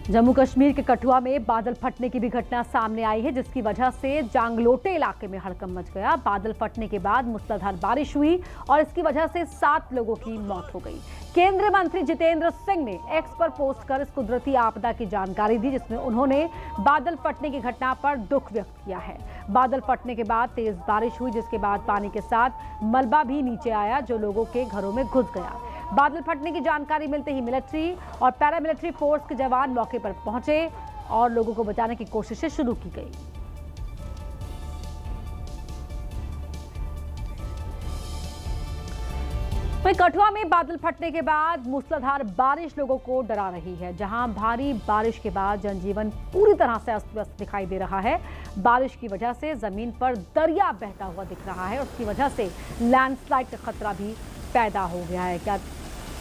जम्मू कश्मीर के कठुआ में बादल फटने की भी घटना सामने आई है, जिसकी वजह से जांगलोटे इलाके में हड़कंप मच गया। बादल फटने के बाद मूसलाधार बारिश हुई और इसकी वजह से 7 लोगों की मौत हो गई। केंद्रीय मंत्री जितेंद्र सिंह ने एक्स पर पोस्ट कर इस कुदरती आपदा की जानकारी दी, जिसमें उन्होंने बादल फटने की घटना पर दुख व्यक्त किया है। बादल फटने के बाद तेज बारिश हुई, जिसके बाद पानी के साथ मलबा भी नीचे आया, जो लोगों के घरों में घुस गया। बादल फटने की जानकारी मिलते ही मिलिट्री और पैरामिलिट्री फोर्स के जवान मौके पर पहुंचे और लोगों को बचाने की कोशिशें शुरू की गई। वहीं कठुआ में बादल फटने के बाद मूसलाधार बारिश लोगों को डरा रही है, जहां भारी बारिश के बाद जनजीवन पूरी तरह से अस्त व्यस्त दिखाई दे रहा है। बारिश की वजह से जमीन पर दरिया बहता हुआ दिख रहा है और उसकी वजह से लैंडस्लाइड का खतरा भी पैदा हो गया है। क्या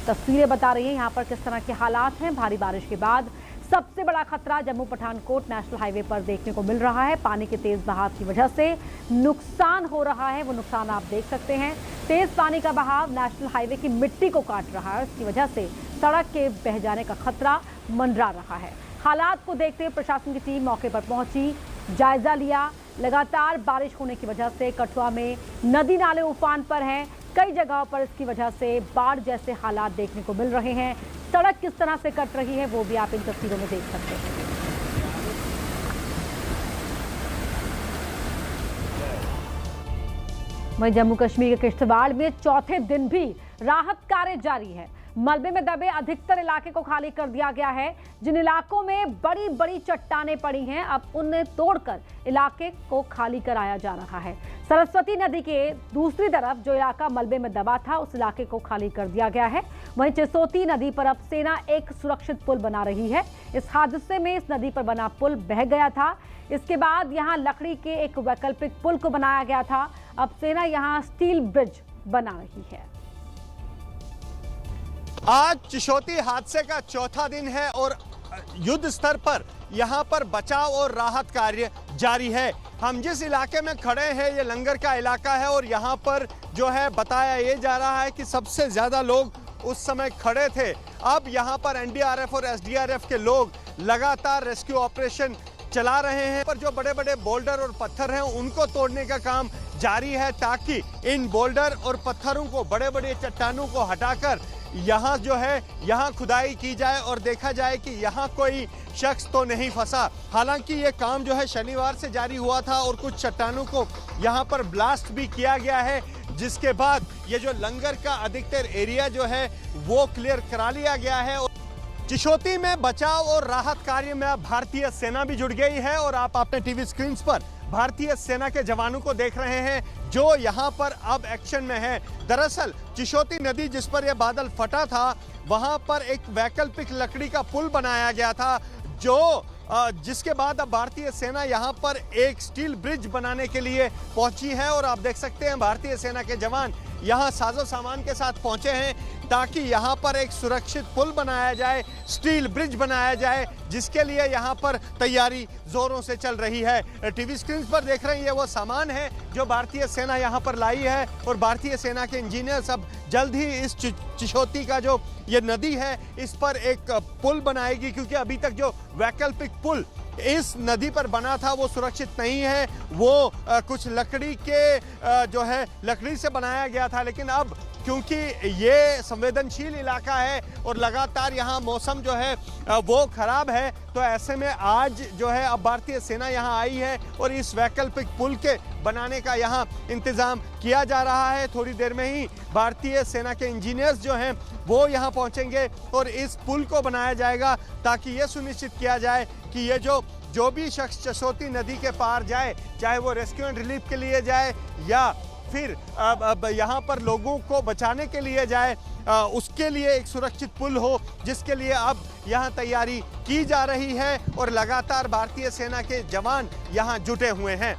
तस्वीरें बता रही हैं यहाँ पर किस तरह के हालात हैं। भारी बारिश के बाद सबसे बड़ा खतरा जम्मू पठानकोट नेशनल हाईवे पर देखने को मिल रहा है। पानी के तेज बहाव की वजह से नुकसान हो रहा है, वो नुकसान आप देख सकते हैं। तेज पानी का बहाव नेशनल हाईवे की मिट्टी को काट रहा है, इसकी वजह से सड़क के बह जाने का खतरा मंडरा रहा है। हालात को देखते हुए प्रशासन की टीम मौके पर पहुंची, जायजा लिया। लगातार बारिश होने की वजह से कठुआ में नदी नाले उफान पर हैं। कई जगहों पर इसकी वजह से बाढ़ जैसे हालात देखने को मिल रहे हैं। सड़क किस तरह से कट रही है वो भी आप इन तस्वीरों में देख सकते हैं। वहीं जम्मू कश्मीर के किश्तवाड़ में चौथे दिन भी राहत कार्य जारी है। मलबे में दबे अधिकतर इलाके को खाली कर दिया गया है। जिन इलाकों में बड़ी बड़ी चट्टानें पड़ी हैं, अब उन्हें तोड़कर इलाके को खाली कराया जा रहा है। सरस्वती नदी के दूसरी तरफ जो इलाका मलबे में दबा था, उस इलाके को खाली कर दिया गया है। वहीं चिसोती नदी पर अब सेना एक सुरक्षित पुल बना रही है। इस हादसे में इस नदी पर बना पुल बह गया था। इसके बाद यहाँ लकड़ी के एक वैकल्पिक पुल को बनाया गया था। अब सेना यहाँ स्टील ब्रिज बना रही है। आज चिशोती हादसे का चौथा दिन है और युद्ध स्तर पर यहाँ पर बचाव और राहत कार्य जारी है। हम जिस इलाके में खड़े हैं ये लंगर का इलाका है और यहाँ पर जो है बताया ये जा रहा है कि सबसे ज्यादा लोग उस समय खड़े थे। अब यहाँ पर एनडीआरएफ और एसडीआरएफ के लोग लगातार रेस्क्यू ऑपरेशन चला रहे हैं। पर जो बड़े बड़े बोल्डर और पत्थर हैं उनको तोड़ने का काम जारी है, ताकि इन बोल्डर और पत्थरों को, बड़े बड़े चट्टानों को हटाकर यहाँ जो है यहाँ खुदाई की जाए और देखा जाए कि यहाँ कोई शख्स तो नहीं फंसा। हालांकि ये काम जो है शनिवार से जारी हुआ था और कुछ चट्टानों को यहाँ पर ब्लास्ट भी किया गया है, जिसके बाद ये जो लंगर का अधिकतर एरिया जो है वो क्लियर करा लिया गया है। चिशोती में बचाव और राहत कार्य में अब भारतीय सेना भी जुड़ गई है और आप अपने टीवी स्क्रीन पर भारतीय सेना के जवानों को देख रहे हैं जो यहाँ पर अब एक्शन में है। दरअसल चिशोती नदी जिस पर यह बादल फटा था, वहां पर एक वैकल्पिक लकड़ी का पुल बनाया गया था, जिसके बाद अब भारतीय सेना यहाँ पर एक स्टील ब्रिज बनाने के लिए पहुंची है। और आप देख सकते हैं भारतीय सेना के जवान यहाँ साजो सामान के साथ पहुंचे हैं ताकि यहाँ पर एक सुरक्षित पुल बनाया जाए, स्टील ब्रिज बनाया जाए, जिसके लिए यहाँ पर तैयारी जोरों से चल रही है। टीवी स्क्रीन पर देख रहे हैं ये वो सामान है जो भारतीय सेना यहाँ पर लाई है और भारतीय सेना के इंजीनियर्स अब जल्द ही इस चिशोती का जो ये नदी है इस पर एक पुल बनाएगी, क्योंकि अभी तक जो वैकल्पिक पुल इस नदी पर बना था वो सुरक्षित नहीं है। वो कुछ लकड़ी के जो है लकड़ी से बनाया गया था, लेकिन अब क्योंकि ये संवेदनशील इलाका है और लगातार यहाँ मौसम जो है वो खराब है, तो ऐसे में आज जो है अब भारतीय सेना यहाँ आई है और इस वैकल्पिक पुल के बनाने का यहाँ इंतजाम किया जा रहा है। थोड़ी देर में ही भारतीय सेना के इंजीनियर्स जो हैं वो यहाँ पहुँचेंगे और इस पुल को बनाया जाएगा ताकि ये सुनिश्चित किया जाए कि ये जो भी शख्स चिशोती नदी के पार जाए, चाहे वो रेस्क्यू एंड रिलीफ के लिए जाए या फिर यहाँ पर लोगों को बचाने के लिए जाए, उसके लिए एक सुरक्षित पुल हो, जिसके लिए अब यहाँ तैयारी की जा रही है और लगातार भारतीय सेना के जवान यहाँ जुटे हुए हैं।